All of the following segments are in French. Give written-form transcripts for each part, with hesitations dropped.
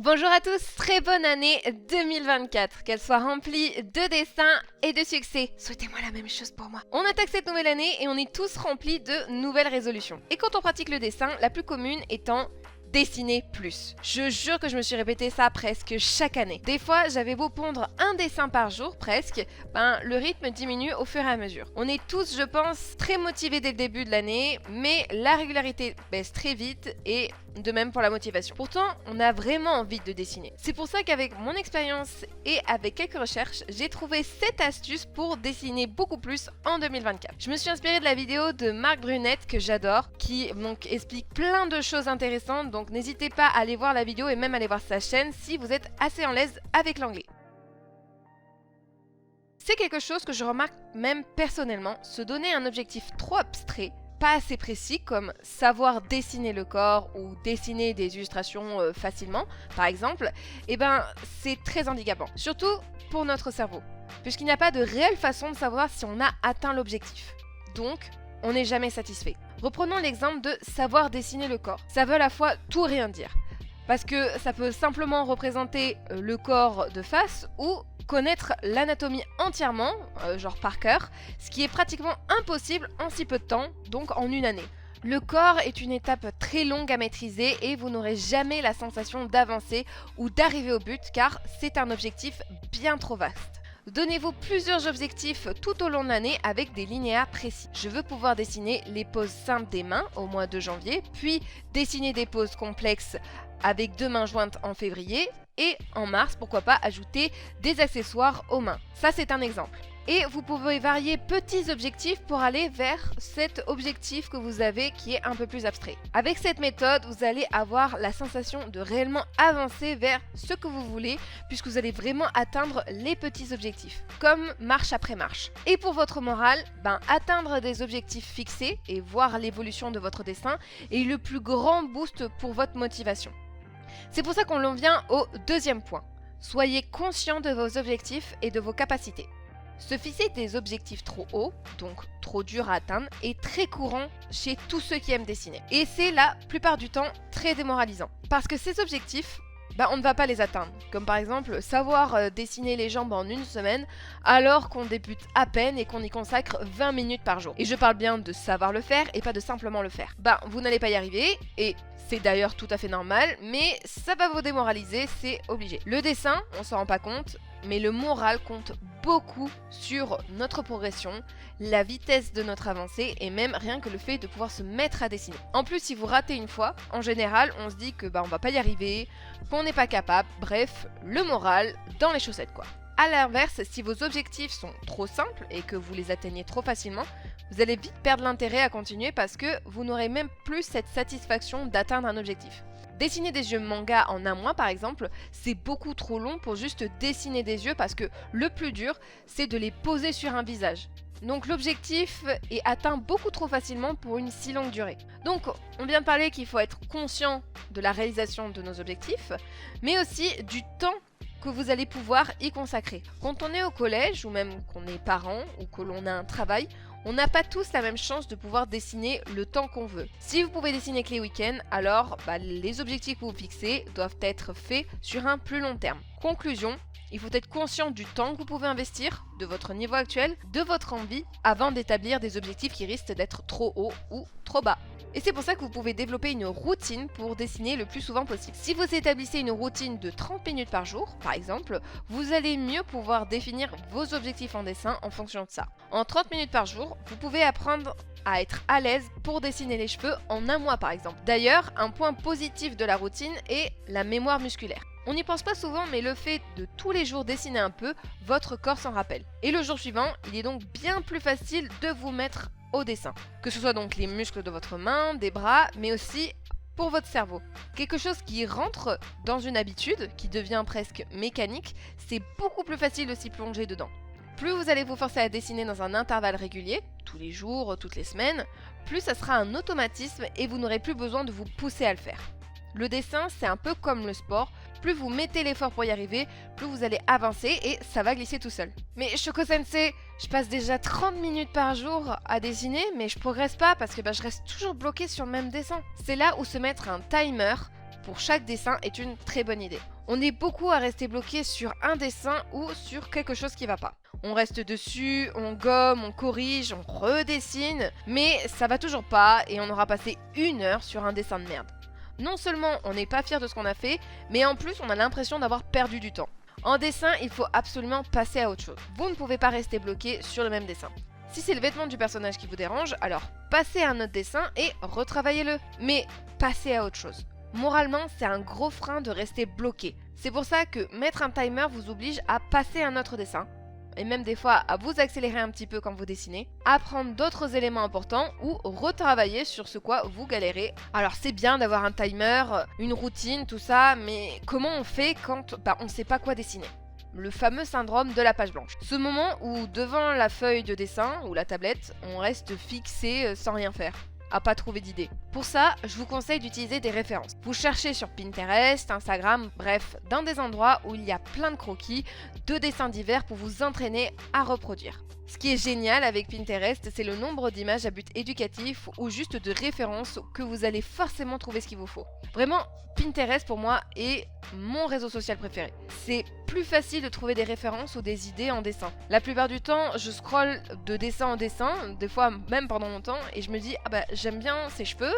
Bonjour à tous, très bonne année 2024, qu'elle soit remplie de dessins et de succès. Souhaitez-moi la même chose pour moi. On attaque cette nouvelle année et on est tous remplis de nouvelles résolutions. Et quand on pratique le dessin, la plus commune étant dessiner plus. Je jure que je me suis répété ça presque chaque année. Des fois, j'avais beau pondre un dessin par jour, presque, le rythme diminue au fur et à mesure. On est tous, je pense, très motivés dès le début de l'année, mais la régularité baisse très vite et de même pour la motivation. Pourtant, on a vraiment envie de dessiner. C'est pour ça qu'avec mon expérience et avec quelques recherches, j'ai trouvé 7 astuces pour dessiner beaucoup plus en 2024. Je me suis inspirée de la vidéo de Marc Brunette que j'adore, qui donc explique plein de choses intéressantes, donc n'hésitez pas à aller voir la vidéo et même aller voir sa chaîne si vous êtes assez en l'aise avec l'anglais. C'est quelque chose que je remarque même personnellement, se donner un objectif trop abstrait, pas assez précis comme savoir dessiner le corps ou dessiner des illustrations facilement, par exemple, c'est très handicapant. Surtout pour notre cerveau, puisqu'il n'y a pas de réelle façon de savoir si on a atteint l'objectif. Donc, on n'est jamais satisfait. Reprenons l'exemple de savoir dessiner le corps. Ça veut à la fois tout rien dire. Parce que ça peut simplement représenter le corps de face ou connaître l'anatomie entièrement, genre par cœur, ce qui est pratiquement impossible en si peu de temps, donc en une année. Le corps est une étape très longue à maîtriser et vous n'aurez jamais la sensation d'avancer ou d'arriver au but car c'est un objectif bien trop vaste. Donnez-vous plusieurs objectifs tout au long de l'année avec des linéaires précis. Je veux pouvoir dessiner les poses simples des mains au mois de janvier, puis dessiner des poses complexes avec 2 mains jointes en février, et en mars, pourquoi pas, ajouter des accessoires aux mains. Ça, c'est un exemple. Et vous pouvez varier petits objectifs pour aller vers cet objectif que vous avez qui est un peu plus abstrait. Avec cette méthode, vous allez avoir la sensation de réellement avancer vers ce que vous voulez puisque vous allez vraiment atteindre les petits objectifs, comme marche après marche. Et pour votre morale, atteindre des objectifs fixés et voir l'évolution de votre dessin est le plus grand boost pour votre motivation. C'est pour ça qu'on en vient au deuxième point. Soyez conscient de vos objectifs et de vos capacités. Se fixer des objectifs trop hauts, donc trop durs à atteindre, est très courant chez tous ceux qui aiment dessiner. Et c'est la plupart du temps très démoralisant. Parce que ces objectifs, on ne va pas les atteindre. Comme par exemple savoir dessiner les jambes en une semaine alors qu'on débute à peine et qu'on y consacre 20 minutes par jour. Et je parle bien de savoir le faire et pas de simplement le faire. Vous n'allez pas y arriver et c'est d'ailleurs tout à fait normal, mais ça va vous démoraliser, c'est obligé. Le dessin, on s'en rend pas compte, mais le moral compte beaucoup sur notre progression, la vitesse de notre avancée et même rien que le fait de pouvoir se mettre à dessiner. En plus, si vous ratez une fois, en général, on se dit que on va pas y arriver, qu'on n'est pas capable, bref, le moral dans les chaussettes quoi. A l'inverse, si vos objectifs sont trop simples et que vous les atteignez trop facilement, vous allez vite perdre l'intérêt à continuer parce que vous n'aurez même plus cette satisfaction d'atteindre un objectif. Dessiner des yeux manga en un mois par exemple, c'est beaucoup trop long pour juste dessiner des yeux parce que le plus dur, c'est de les poser sur un visage. Donc l'objectif est atteint beaucoup trop facilement pour une si longue durée. Donc on vient de parler qu'il faut être conscient de la réalisation de nos objectifs, mais aussi du temps que vous allez pouvoir y consacrer. Quand on est au collège, ou même qu'on est parent, ou que l'on a un travail, on n'a pas tous la même chance de pouvoir dessiner le temps qu'on veut. Si vous pouvez dessiner que les week-ends, alors les objectifs que vous fixez doivent être faits sur un plus long terme. Conclusion, il faut être conscient du temps que vous pouvez investir, de votre niveau actuel, de votre envie, avant d'établir des objectifs qui risquent d'être trop hauts ou trop bas. Et c'est pour ça que vous pouvez développer une routine pour dessiner le plus souvent possible. Si vous établissez une routine de 30 minutes par jour, par exemple, vous allez mieux pouvoir définir vos objectifs en dessin en fonction de ça. En 30 minutes par jour, vous pouvez apprendre à être à l'aise pour dessiner les cheveux en un mois par exemple. D'ailleurs, un point positif de la routine est la mémoire musculaire. On n'y pense pas souvent, mais le fait de tous les jours dessiner un peu, votre corps s'en rappelle. Et le jour suivant, il est donc bien plus facile de vous mettre au dessin. Que ce soit donc les muscles de votre main, des bras, mais aussi pour votre cerveau. Quelque chose qui rentre dans une habitude, qui devient presque mécanique, c'est beaucoup plus facile de s'y plonger dedans. Plus vous allez vous forcer à dessiner dans un intervalle régulier, tous les jours, toutes les semaines, plus ça sera un automatisme et vous n'aurez plus besoin de vous pousser à le faire. Le dessin, c'est un peu comme le sport. Plus vous mettez l'effort pour y arriver, plus vous allez avancer et ça va glisser tout seul. Mais Shoko Sensei, je passe déjà 30 minutes par jour à dessiner, mais je progresse pas parce que je reste toujours bloquée sur le même dessin. C'est là où se mettre un timer pour chaque dessin est une très bonne idée. On est beaucoup à rester bloqué sur un dessin ou sur quelque chose qui va pas. On reste dessus, on gomme, on corrige, on redessine, mais ça va toujours pas et on aura passé 1 heure sur un dessin de merde. Non seulement on n'est pas fier de ce qu'on a fait, mais en plus on a l'impression d'avoir perdu du temps. En dessin, il faut absolument passer à autre chose. Vous ne pouvez pas rester bloqué sur le même dessin. Si c'est le vêtement du personnage qui vous dérange, alors passez à un autre dessin et retravaillez-le. Mais passez à autre chose. Moralement, c'est un gros frein de rester bloqué. C'est pour ça que mettre un timer vous oblige à passer à un autre dessin, et même des fois à vous accélérer un petit peu quand vous dessinez, apprendre d'autres éléments importants ou retravailler sur ce quoi vous galérez. Alors c'est bien d'avoir un timer, une routine, tout ça, mais comment on fait quand on ne sait pas quoi dessiner ? Le fameux syndrome de la page blanche. Ce moment où devant la feuille de dessin ou la tablette, on reste fixé sans rien faire, à pas trouver d'idées. Pour ça, je vous conseille d'utiliser des références. Vous cherchez sur Pinterest, Instagram, bref, dans des endroits où il y a plein de croquis, de dessins divers pour vous entraîner à reproduire. Ce qui est génial avec Pinterest, c'est le nombre d'images à but éducatif ou juste de références que vous allez forcément trouver ce qu'il vous faut. Vraiment, Pinterest pour moi est mon réseau social préféré. C'est plus facile de trouver des références ou des idées en dessin. La plupart du temps, je scrolle de dessin en dessin, des fois même pendant longtemps, et je me dis j'aime bien ces cheveux,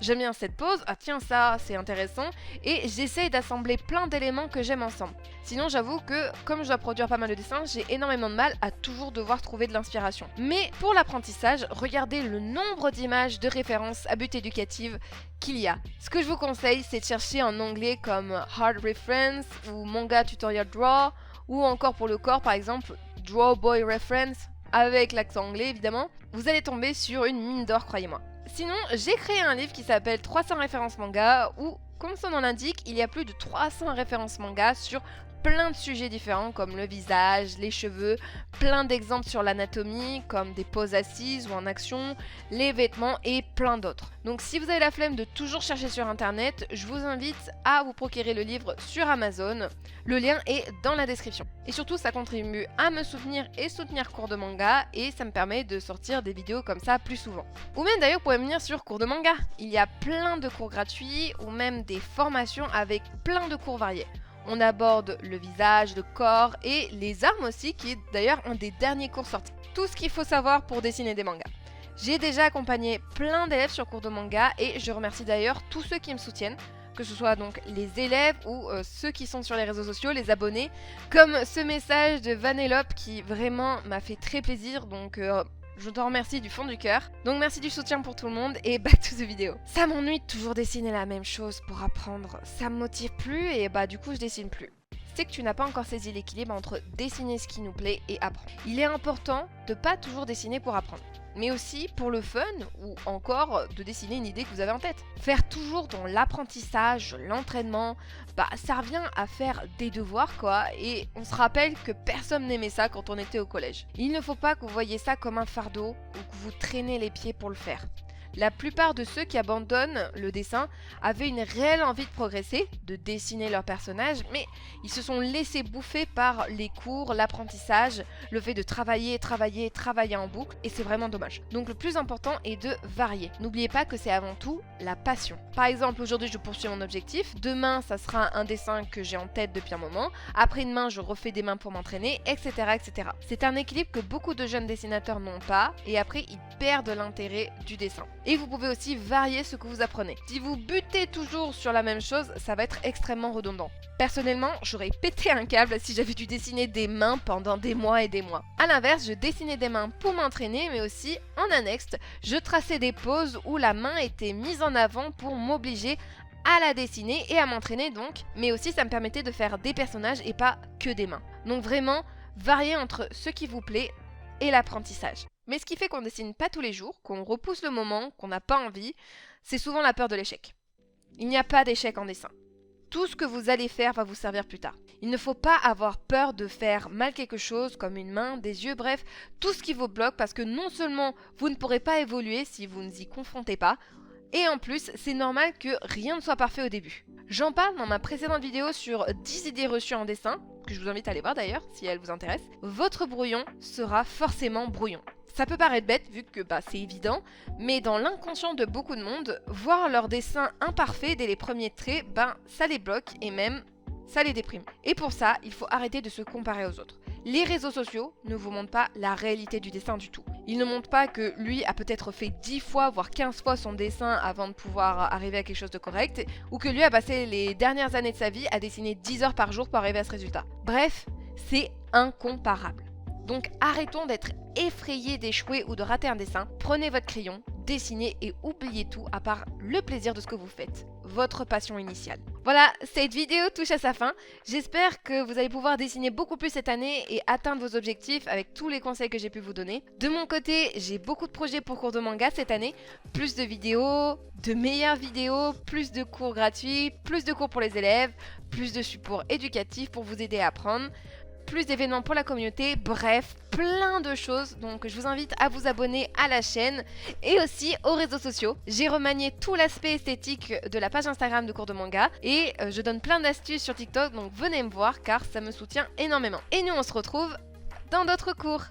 j'aime bien cette pose, ah tiens ça c'est intéressant, et j'essaye d'assembler plein d'éléments que j'aime ensemble. Sinon j'avoue que comme je dois produire pas mal de dessins, j'ai énormément de mal à toujours devoir trouver de l'inspiration. Mais pour l'apprentissage, regardez le nombre d'images de références à but éducatif qu'il y a. Ce que je vous conseille, c'est de chercher en anglais comme Hard Reference ou Manga Tutorial Draw, ou encore pour le corps par exemple Draw Boy Reference, avec l'accent anglais évidemment. Vous allez tomber sur une mine d'or, croyez-moi. Sinon, j'ai créé un livre qui s'appelle 300 références manga, où, comme son nom l'indique, il y a plus de 300 références manga sur plein de sujets différents comme le visage, les cheveux, plein d'exemples sur l'anatomie comme des poses assises ou en action, les vêtements et plein d'autres. Donc si vous avez la flemme de toujours chercher sur internet, je vous invite à vous procurer le livre sur Amazon. Le lien est dans la description. Et surtout, ça contribue à me soutenir et soutenir Cours de Manga, et ça me permet de sortir des vidéos comme ça plus souvent. Ou même d'ailleurs, vous pouvez venir sur Cours de Manga. Il y a plein de cours gratuits ou même des formations avec plein de cours variés. On aborde le visage, le corps et les armes aussi, qui est d'ailleurs un des derniers cours sortis. Tout ce qu'il faut savoir pour dessiner des mangas. J'ai déjà accompagné plein d'élèves sur Cours de Manga et je remercie d'ailleurs tous ceux qui me soutiennent, que ce soit donc les élèves ou ceux qui sont sur les réseaux sociaux, les abonnés, comme ce message de Vanellope qui vraiment m'a fait très plaisir, donc je t'en remercie du fond du cœur. Donc merci du soutien pour tout le monde et back to the vidéo. Ça m'ennuie de toujours dessiner la même chose pour apprendre. Ça me motive plus et du coup je dessine plus. C'est que tu n'as pas encore saisi l'équilibre entre dessiner ce qui nous plaît et apprendre. Il est important de pas toujours dessiner pour apprendre, mais aussi pour le fun ou encore de dessiner une idée que vous avez en tête. Faire toujours dans l'apprentissage, l'entraînement, ça revient à faire des devoirs quoi, et on se rappelle que personne n'aimait ça quand on était au collège. Il ne faut pas que vous voyez ça comme un fardeau ou que vous traînez les pieds pour le faire. La plupart de ceux qui abandonnent le dessin avaient une réelle envie de progresser, de dessiner leur personnage, mais ils se sont laissés bouffer par les cours, l'apprentissage, le fait de travailler en boucle, et c'est vraiment dommage. Donc le plus important est de varier. N'oubliez pas que c'est avant tout la passion. Par exemple, aujourd'hui je poursuis mon objectif, demain ça sera un dessin que j'ai en tête depuis un moment, après-demain je refais des mains pour m'entraîner, etc., etc. C'est un équilibre que beaucoup de jeunes dessinateurs n'ont pas, et après ils perdent l'intérêt du dessin. Et vous pouvez aussi varier ce que vous apprenez. Si vous butez toujours sur la même chose, ça va être extrêmement redondant. Personnellement, j'aurais pété un câble si j'avais dû dessiner des mains pendant des mois et des mois. A l'inverse, je dessinais des mains pour m'entraîner, mais aussi en annexe, je traçais des poses où la main était mise en avant pour m'obliger à la dessiner et à m'entraîner donc, mais aussi ça me permettait de faire des personnages et pas que des mains. Donc vraiment, varier entre ce qui vous plaît et l'apprentissage. Mais ce qui fait qu'on dessine pas tous les jours, qu'on repousse le moment, qu'on n'a pas envie, c'est souvent la peur de l'échec. Il n'y a pas d'échec en dessin. Tout ce que vous allez faire va vous servir plus tard. Il ne faut pas avoir peur de faire mal quelque chose, comme une main, des yeux, bref, tout ce qui vous bloque, parce que non seulement vous ne pourrez pas évoluer si vous ne vous y confrontez pas, et en plus, c'est normal que rien ne soit parfait au début. J'en parle dans ma précédente vidéo sur 10 idées reçues en dessin, que je vous invite à aller voir d'ailleurs, si elles vous intéressent. Votre brouillon sera forcément brouillon. Ça peut paraître bête vu que c'est évident, mais dans l'inconscient de beaucoup de monde, voir leur dessin imparfait dès les premiers traits, ça les bloque et même ça les déprime. Et pour ça, il faut arrêter de se comparer aux autres. Les réseaux sociaux ne vous montrent pas la réalité du dessin du tout. Ils ne montrent pas que lui a peut-être fait 10 fois, voire 15 fois son dessin avant de pouvoir arriver à quelque chose de correct, ou que lui a passé les dernières années de sa vie à dessiner 10 heures par jour pour arriver à ce résultat. Bref, c'est incomparable. Donc arrêtons d'être effrayés d'échouer ou de rater un dessin, prenez votre crayon, dessinez et oubliez tout à part le plaisir de ce que vous faites, votre passion initiale. Voilà, cette vidéo touche à sa fin. J'espère que vous allez pouvoir dessiner beaucoup plus cette année et atteindre vos objectifs avec tous les conseils que j'ai pu vous donner. De mon côté, j'ai beaucoup de projets pour cours de manga cette année. Plus de vidéos, de meilleures vidéos, plus de cours gratuits, plus de cours pour les élèves, plus de supports éducatifs pour vous aider à apprendre, plus d'événements pour la communauté, bref, plein de choses. Donc je vous invite à vous abonner à la chaîne et aussi aux réseaux sociaux. J'ai remanié tout l'aspect esthétique de la page Instagram de cours de manga et je donne plein d'astuces sur TikTok, donc venez me voir car ça me soutient énormément. Et nous on se retrouve dans d'autres cours.